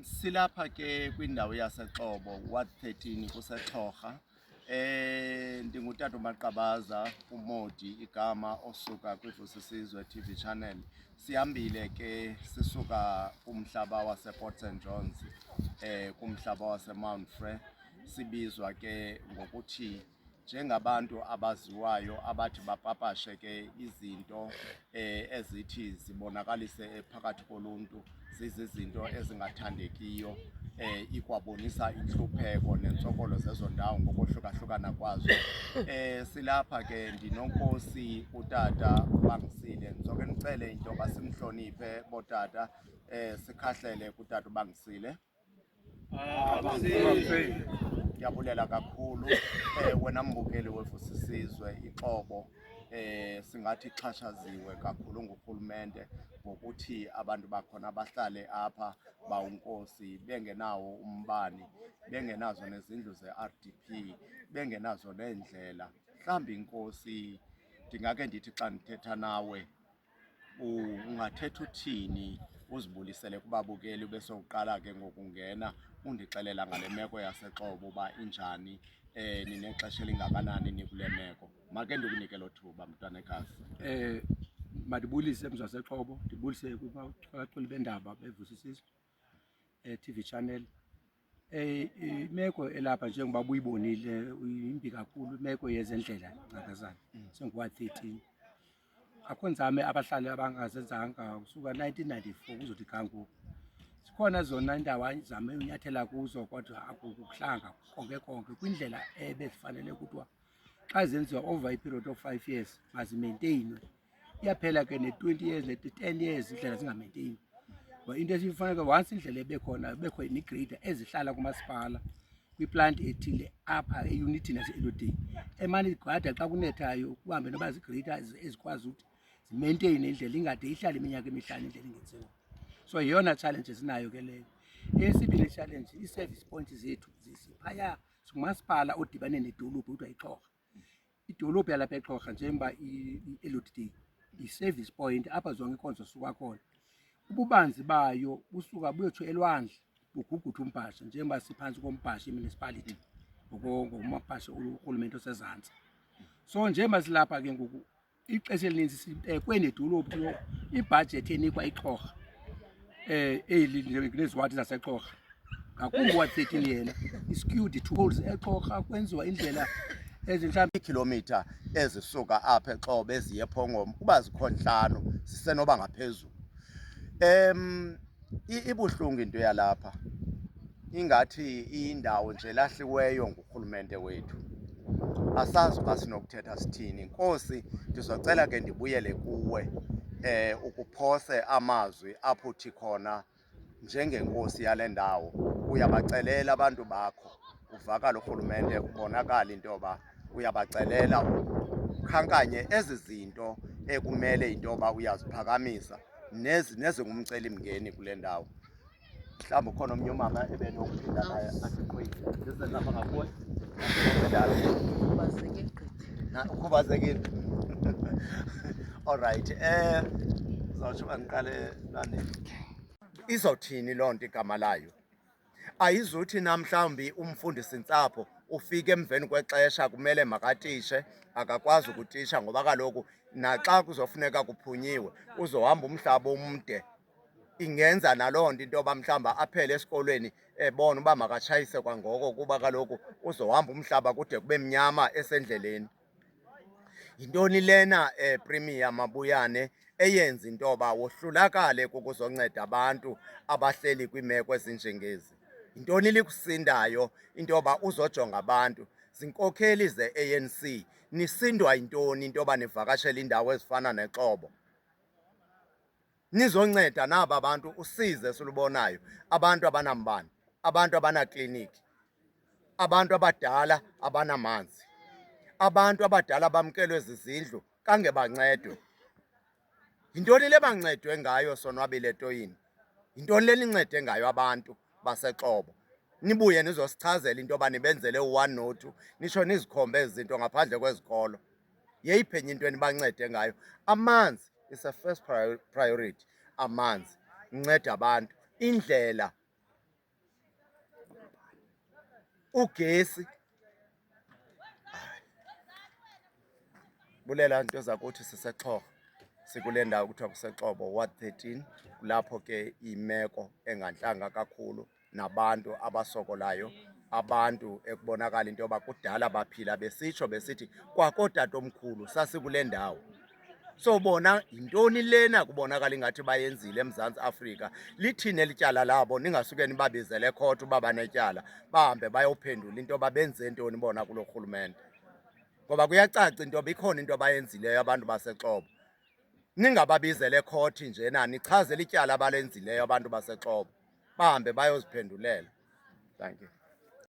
Silapha ke kwindawo yaseXhobo Ward 13 kuseXhorha. Ndingutata uMaqabaza uModi igama osuka kwiVusisizwe TV channel. Sihambile ke sisuka kumhlaba wasePort St Johns kumhlaba waseMount Frere. Sibizwa ke ngokuthi njengabantu abaziwayo abathi bapapashe ke izinto ezithi zibonakalise phakathi koluntu zizinto ezingathandekiyo, ikwabonisa inhlupheko nentsokolo zezo ndawo ngokohlukahlukana kwazo. Silapha ke ndinonkosi utata uBangisile. Ndizoke ndicele into yoba simhloniphe botata, sikhahlele kutata uBangisile. Ndiyabulela kakhulu wena mbukeli weVusisizwe iXhobo. Singathi xhatshaziwe kakhulu ngurhulumente ngokuthi abantu bakhona bahlale apha bawunkosi bengenawo umbane, bengenazo nezindlu ze-RDP, bengenazo neendlela. Mhlawumbi inkosi ndingake ndithi xa ndithetha nawe ungathetha uthini uzibulisele kubabukeli bese uqala ke ngokungena undixelela ngale meko yaseXhobo uba injani, ninexesha elingakanani nikule meko. Make ndikunike lo thuba mntanekazi. Mandibulise mzaseXhobo, ndibulise kubaculi bendaba beVusisizwe TV channel. Imeko elapha njengoba buyibonile uyimbi kakhulu imeko yezendlela Ncankazana sengu-Ward 13. Akho nzame abahlali abangazenzanga kusuka 1994 kuzothi kangoku. Sikhona zona indawo zame unyathela kuzo kodwa akukuhlanga konke kwindlela ebezifanele kuthiwa xa zenziwa over i-period of 5 years mazimaintainwe. Iyaphela ke ne-20 years ne-10 years indlela zingamaintainwi. Ngoba into esifanele once indlela ebekhona bekho imigrader ezihlala kumasipala kwiplant ethile apha eyunithini yase-Elodeni emane igada xa kunethayo kuhambe noba zigrader ezikwazi ukuthi zimaintaine indlela ingade ihlale iminyaka emihlanu indlela ingenziwa. So yeyona challenge esinayo ke leyo. Eyesibini challenge ii-service points zethu zisiphaya singumasipala odibane nedolophu kuthiwa iXhorha. Idolophu yalapha eXhorha njengoba i-Elodeni i-service point apha zonke iinkonzo zisuka khona. Ububanzi bayo busuka buyotsho elwandle buguguthe umbhasha njengoba siphantsi kombhasha i-municipality ngokumbhasha urhulumente osezantsi. So njengoba silapha ke ngoku ixesha elininzi sibekwe nedolophu ibhajethi enikwa iXhorha neziwadi zaseXhorha ngakumbi Ward 13 yena is-skewed towards eXhorha kwenziwa indlela ezinhlamba iikhilomitha ezisuka apha eXhobo eziye ePhongoma kuba zikho 5 zisenoba ngaphezulu. Ibuhlungu into yalapha ingathi indawo nje lahliweyo ngurhulumente wethu. Asazi uba sinokuthetha sithini. Nkosi, ndizocela ke ndibuyele kuwe ukuphose amazwi apho uthi khona njengenkosi yale ndawo uyabacelela abantu bakho, uvakala urhulumente ubonakala into yoba uyabacelela ukhankanye ezi zinto ekumele into yoba uyaziphakamisa nezingumcelimngeni kule ndawo. Mhlawumbi ukhona omnye umama ebenokuphinda naye asiqwile lapha ngakuwe ukhubazekile. All right, zawutsho uba ndiqale nani. Izawuthini loo nto igama layo? Ayizuthi namhlawumbi umfundisintsapho ufike emveni kwexesha kumele makatishe akakwazi ukutisha ngoba kaloku naxa kuzofuneka kuphunyiwe uzohamba umhlaba omde. Ingenza naloo nto into yoba mhlawumbi aphele esikolweni ebona uba makatshayise kwangoko kuba kaloku uzohamba umhlaba kude kube mnyama esendleleni. Yintoni lena Premier Mabuyane eyenza into yoba wohlulakale kukuzonceda abantu abahleli kwiimeko ezinjengezi? Yintoni likusindayo into yoba uzojonga abantu? Zinkokheli ze-ANC nisindwa yintoni into yoba nivakashele iindawo ezifana neXhobo? Nizonceda naba bantu usize esilubonayo, abantu abanambane, abantu abanakliniki, abantu abadala abanamanzi, abantu abadala bamkelwe zizindlu kange bancedwe. Yintoni le bancedwe ngayo Sonwabile Toyini? Yintoni le nincede ngayo abantu baseXhobo? Nibuye nizosichazela into yoba nibenzele u-1 no-2 nitsho nizikhombe ezi zinto ngaphandle kwezikolo. Yeyiphi enye into enibancede ngayo? Amanzi is a first priority. Amanzi nginceda abantu indlela ugesi bulela nto zakuthi sisexhoba sikule ndawo kuthiwa kuSexhobo Ward 13 kulapho ke imeko engantlanga kakhulu nabantu abasokolayo abantu ekubonakala into yoba kudala baphila besitsho besithi kwakotatomkhulu sasikule ndawo. So bona yintoni lena kubonakala ingathi bayenzile eMzantsi Afrika lithini elityala labo ningasuke nibabizele ekhotho uba banetyala bahambe bayophendula into yoba benze ntoni bona kulo rhulumente. Ngoba kuyacaca into yoba ikhona into abayenzileyo abantu baseXhobo. Ningababizele ekhothi njena nichazele ityala abalenzileyo abantu baseXhobo bahambe bayoziphendulela. Thank you.